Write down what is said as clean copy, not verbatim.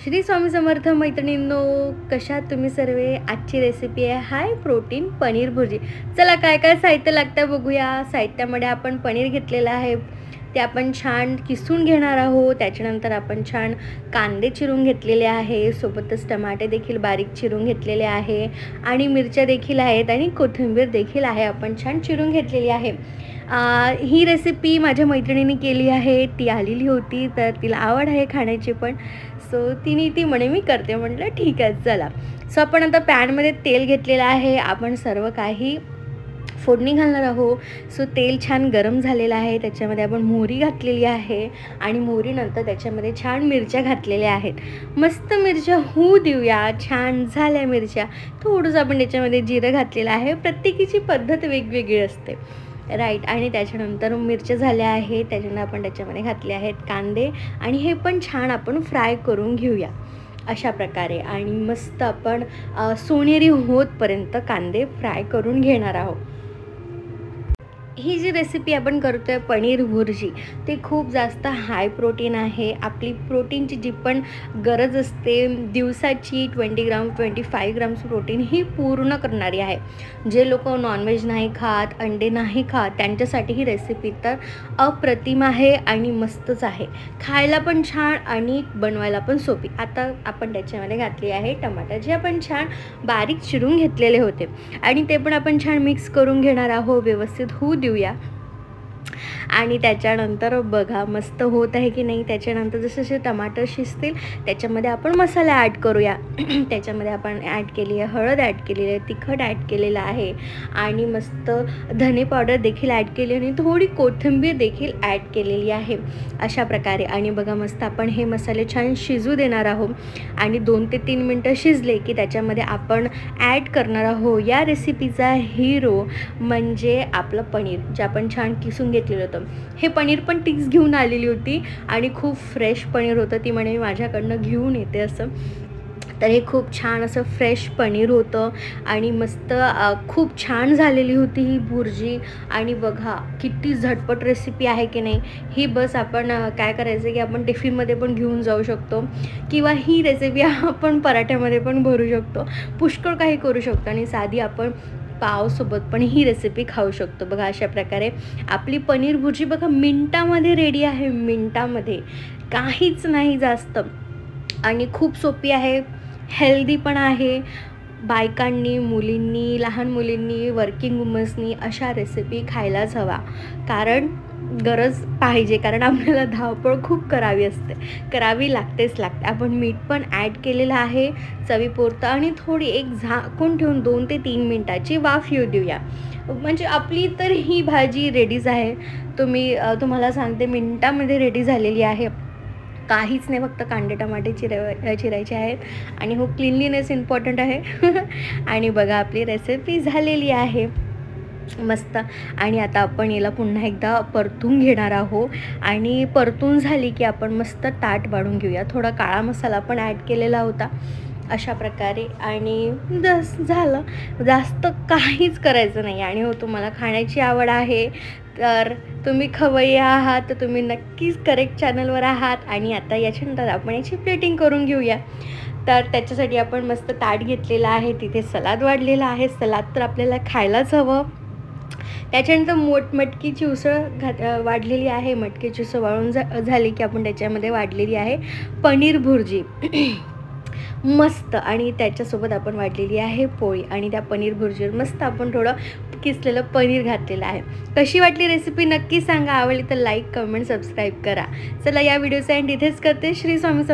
श्री स्वामी समर्थ मैत्रिणींनो, कशा तुम्ही सर्व। आजची रेसिपी आहे हाय प्रोटीन पनीर भुर्जी। चला काय काय साहित्य लागतं बघूया। साहित्यामध्ये आपण पनीर घेतलेलं आहे, ते आपण छान किसून घेणार आहोत। त्याच्यानंतर आपण छान कांदे चिरून घेतलेले आहे, सोबतच टमाटे देखील बारीक चिरून घेतलेले आहे आणि मिरच्या देखील आहेत आणि कोथिंबीर देखील आहे, आपण छान चिरून घेतलेली आहे। ही रेसिपी माझ्या मैत्रिणीने केली आहे, ती आलेली होती तर तिला आवड आहे खाण्याची पण, सो ती म्हणे मी करते, म्हटलं ठीक आहे चला। सो आपण आता पॅनमध्ये तेल घेतलेलं आहे, आपण सर्व काही फोडणी घालणार आहोत। सो तेल छान गरम झालेलं आहे, त्याच्यामध्ये आपण मोहरी घातलेली आहे आणि मोहरीनंतर त्याच्यामध्ये छान मिरच्या घातलेल्या आहेत। मस्त मिरच्या होऊ देऊया। छान झाल्या मिरच्या, थोडंसं आपण त्याच्यामध्ये जिरं घातलेलं आहे, प्रत्येकीची पद्धत वेगवेगळी असते राईट। आणि त्याच्यानंतर मिरच्या झाल्या आहेत, त्याच्यानंतर आपण त्याच्यामध्ये घातले आहेत कांदे आणि हे पण छान आपण फ्राय करून घेऊया अशा प्रकारे। आणि मस्त आपण सोनेरी होतपर्यंत कांदे फ्राय करून घेणार आहोत। ही जी रेसिपी आपण करतो आहे पनीर भुर्जी, ते खूप जास्त हाय प्रोटीन आहे। आपली प्रोटीनची जी पण गरज असते दिवसाची 20 ग्राम 25 ग्राम्स प्रोटीन ही पूर्ण करणारी आहे। जे लोक नॉनव्हेज नाही खात, अंडे नाही खात, त्यांच्यासाठी ही रेसिपी तर अप्रतिम आहे आणि मस्तच आहे, खायला पण छान आणि बनवायला पण सोपी। आता आपण त्याच्यामध्ये घातली आहे टमाटर, जे आपण छान बारीक चिरून घेतलेले होते आणि ते पण आपण छान मिक्स करून घेणार आहोत, व्यवस्थित होऊ देऊया। आणि त्याच्यानंतर बघा मस्त होत आहे की नाही। त्याच्यानंतर जसे जसे टमाटर शिजतील त्याच्यामध्ये आपण मसाला ॲड करूया। त्याच्यामध्ये आपण ॲड केली आहे हळद, ॲड केलेली आहे तिखट, ॲड केलेलं आहे आणि मस्त धने पावडर देखील ॲड केली आणि थोडी कोथिंबीर देखील ॲड केलेली आहे अशा प्रकारे। आणि बघा मस्त आपण हे मसाले छान शिजू देणार आहोत आणि 2 ते 3 मिनटं शिजले की त्याच्यामध्ये आपण ॲड करणार आहोत या रेसिपीचा हिरो म्हणजे आपलं पनीर, जे आपण छान किसून घेतलेलं होतं। हे पनीर पण टीक्स घेऊन आलेली होती आणि खूप फ्रेश पनीर होतं, ती म्हणे माझ्याकडनं घेऊन येते असं। तर हे खूप छान असं फ्रेश पनीर होतं आणि मस्त खूप छान झालेली होती ही भुर्जी। आणि बघा किती झटपट रेसिपी आहे की नाही ही। बस आपण काय करायचं की आपण टिफिनमध्ये पण घेऊन जाऊ शकतो किंवा ही रेसिपी आपण पराठ्यामध्ये पण भरू शकतो, पुष्कळ काही करू शकतो आणि साधी आपण पावसोबत पण ही रेसिपी खाऊ शकतो। बघा अशा प्रकारे आपली पनीर भुर्जी बघा मिनटामध्ये रेडी आहे, मिनटामध्ये, काहीच नाही जास्त आणि खूप सोपी आहे, हेल्दी पण आहे। बायकांनी, मुलींनी, लहान मुलींनी, वर्किंग वुमन्सनी अशा रेसिपी खायलाच हवा, कारण गरज पाहिजे, कारण आपल्याला धावपळ खूप करावी लागते। आपण मीठ पण ॲड केलेलं आहे चवीपुरतं आणि थोडी एक झाकून ठेवून 2 ते 3 मिनटाची वाफ येऊ देऊया, म्हणजे आपली तर ही भाजी रेडीच आहे। तुम्हाला सांगते मिनटामध्ये रेडी झालेली आहे, काहीच नाही, फक्त कांदे टमाटे चिरायचे आहेत आणि हो क्लीनलीनेस इम्पॉर्टंट आहे। आणि बघा आपली रेसिपी झालेली आहे मस्त। आणि आता आपण याला पुन्हा एकदा परतून घेणार आहोत आणि परतून झाली की आपण मस्त ताट वाढून घेऊया। थोडा काळा मसाला पण ॲड केलेला होता अशा प्रकारे आणि झालं, जास्त काहीच करायचं नाही। आणि हो तुम्हाला खाण्याची आवड आहे तर तुम्ही खवय्ये आहात तर तुम्ही नक्कीच करेक्ट चॅनलवर आहात। आणि आता याच्यानंतर आपण याची प्लेटिंग करून घेऊया। तर त्याच्यासाठी आपण मस्त ताट घेतलेलं आहे, तिथे सलाद वाढलेला आहे, सलाद तर आपल्याला खायलाच हवं। त्याच्यानंतर मटकीची उसळ वाढलेली आहे, मटकीची उसळ वाळून झाली की आपण त्याच्यामध्ये वाढलेली आहे पनीर भुर्जी मस्त। आणि त्याच्यासोबत आपण वाढलेली आहे पोळी आणि त्या पनीर भुर्जीवर मस्त आपण थोडं किसलेलं पनीर घातलेलं आहे। कशी वाटली रेसिपी नक्की सांगा, आवडली तर लाईक, कमेंट, सबस्क्राईब करा। चला या व्हिडिओचा एंड इथेच करते। श्री स्वामी